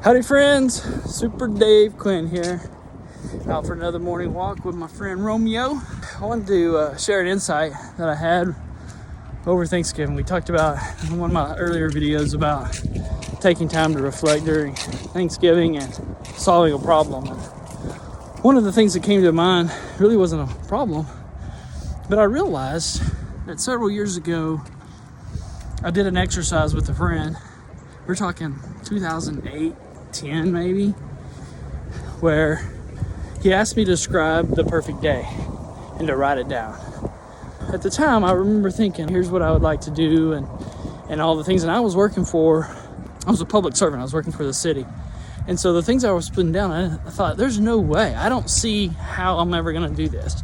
Howdy friends, Super Dave Quinn here, out for another morning walk with my friend Romeo. I wanted to share an insight that I had over Thanksgiving. We talked about in one of my earlier videos about taking time to reflect during Thanksgiving and solving a problem. And one of the things that came to mind really wasn't a problem, but I realized that several years ago I did an exercise with a friend. We're talking 2008, 10 maybe, where he asked me to describe the perfect day and to write it down. At the time, I remember thinking, here's what I would like to do and all the things. And I was working for, I was a public servant. I was working for the city. And so the things I was putting down, I thought, there's no way. I don't see how I'm ever going to do this.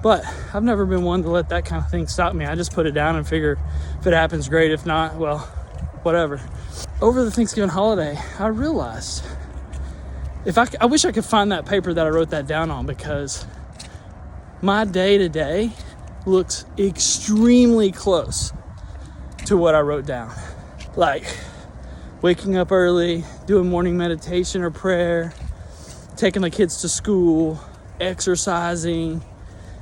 But I've never been one to let that kind of thing stop me. I just put it down and figure if it happens, great. If not, well, whatever. Over the Thanksgiving holiday, I realized I wish I could find that paper that I wrote that down on, because my day to day looks extremely close to what I wrote down. Like waking up early, doing morning meditation or prayer, taking the kids to school, exercising,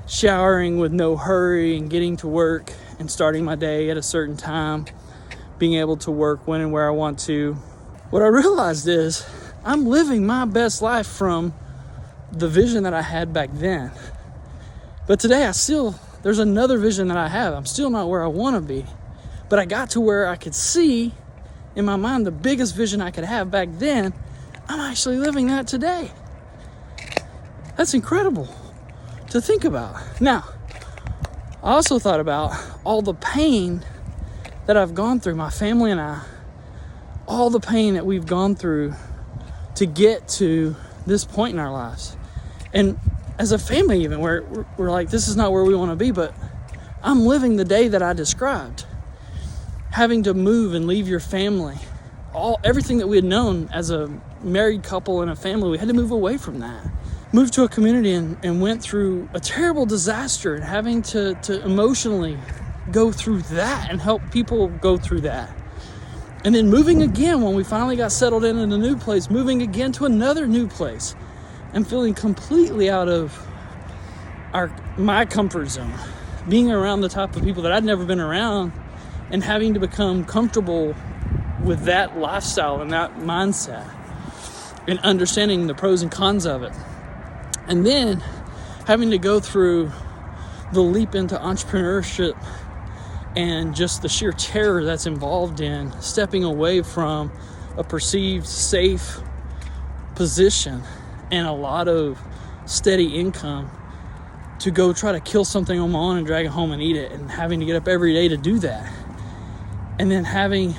showering with no hurry and getting to work and starting my day at a certain time, being able to work when and where I want to. What I realized is I'm living my best life from the vision that I had back then. But today there's another vision that I have. I'm still not where I want to be, but I got to where I could see in my mind the biggest vision I could have back then. I'm actually living that today. That's incredible to think about. Now, I also thought about all the pain that I've gone through, my family and I, all the pain that we've gone through to get to this point in our lives. And as a family, even, we're like, this is not where we want to be, but I'm living the day that I described. Having to move and leave your family, everything that we had known as a married couple and a family, we had to move away from that. Moved to a community and went through a terrible disaster, and having to emotionally go through that and help people go through that. And then moving again when we finally got settled in a new place, moving again to another new place and feeling completely out of my comfort zone, being around the type of people that I'd never been around and having to become comfortable with that lifestyle and that mindset and understanding the pros and cons of it. And then having to go through the leap into entrepreneurship and just the sheer terror that's involved in stepping away from a perceived safe position and a lot of steady income to go try to kill something on my own and drag it home and eat it, and having to get up every day to do that. And then having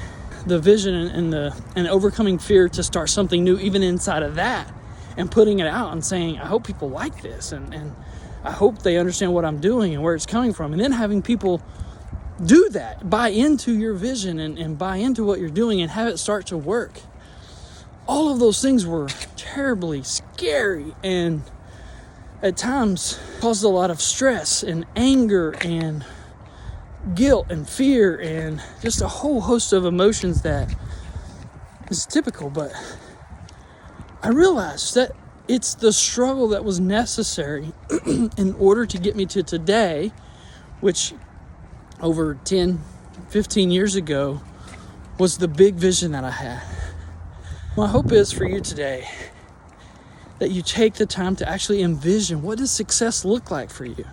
the vision and overcoming fear to start something new even inside of that, and putting it out and saying, I hope people like this, and I hope they understand what I'm doing and where it's coming from. And then having people do that, buy into your vision and buy into what you're doing and have it start to work. All of those things were terribly scary and at times caused a lot of stress and anger and guilt and fear and just a whole host of emotions that is typical. But I realized that it's the struggle that was necessary in order to get me to today, which over 10, 15 years ago was the big vision that I had. My hope is for you today that you take the time to actually envision, what does success look like for you?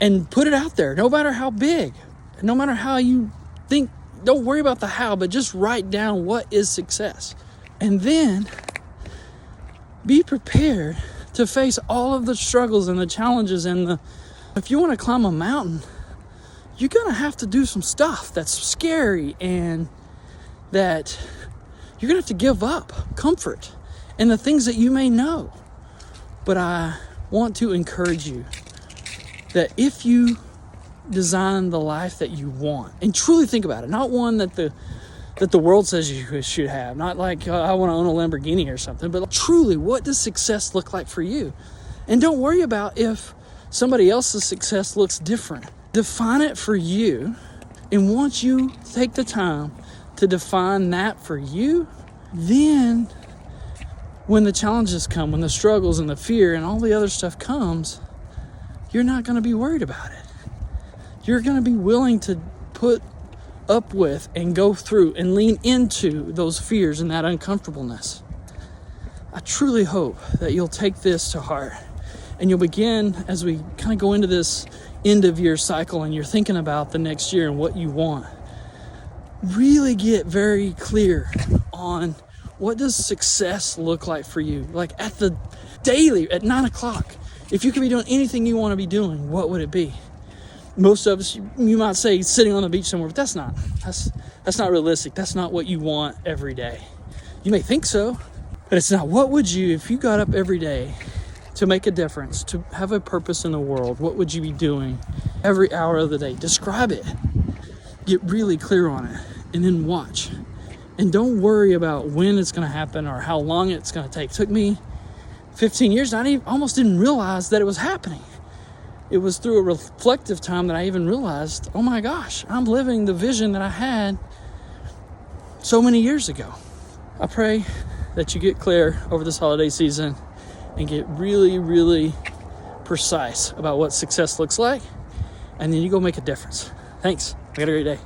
And put it out there, no matter how big, no matter how you think. Don't worry about the how, but just write down what is success. And then be prepared to face all of the struggles and the challenges if you want to climb a mountain, you're going to have to do some stuff that's scary and that you're going to have to give up comfort and the things that you may know. But I want to encourage you that if you design the life that you want and truly think about it, not one that the world says you should have, not like I want to own a Lamborghini or something, but truly, what does success look like for you? And don't worry about if somebody else's success looks different. Define it for you, and once you take the time to define that for you, then when the challenges come, when the struggles and the fear and all the other stuff comes, you're not going to be worried about it. You're going to be willing to put up with and go through and lean into those fears and that uncomfortableness. I truly hope that you'll take this to heart and you'll begin, as we kind of go into this end of year cycle and you're thinking about the next year and what you want, really get very clear on what does success look like for you. Like at the daily, at 9 o'clock, if you could be doing anything you want to be doing, what would it be? Most of us, you might say sitting on the beach somewhere, but that's not realistic. That's not what you want every day. You may think so, but it's not. What would you, if you got up every day to make a difference, to have a purpose in the world, what would you be doing every hour of the day? Describe it. Get really clear on it, and then watch. And don't worry about when it's going to happen or how long it's going to take. It took me 15 years. Almost didn't realize that it was happening. It was through a reflective time that I even realized, oh my gosh, I'm living the vision that I had so many years ago. I pray that you get clear over this holiday season and get really, really precise about what success looks like, and then you go make a difference. Thanks. Have a great day.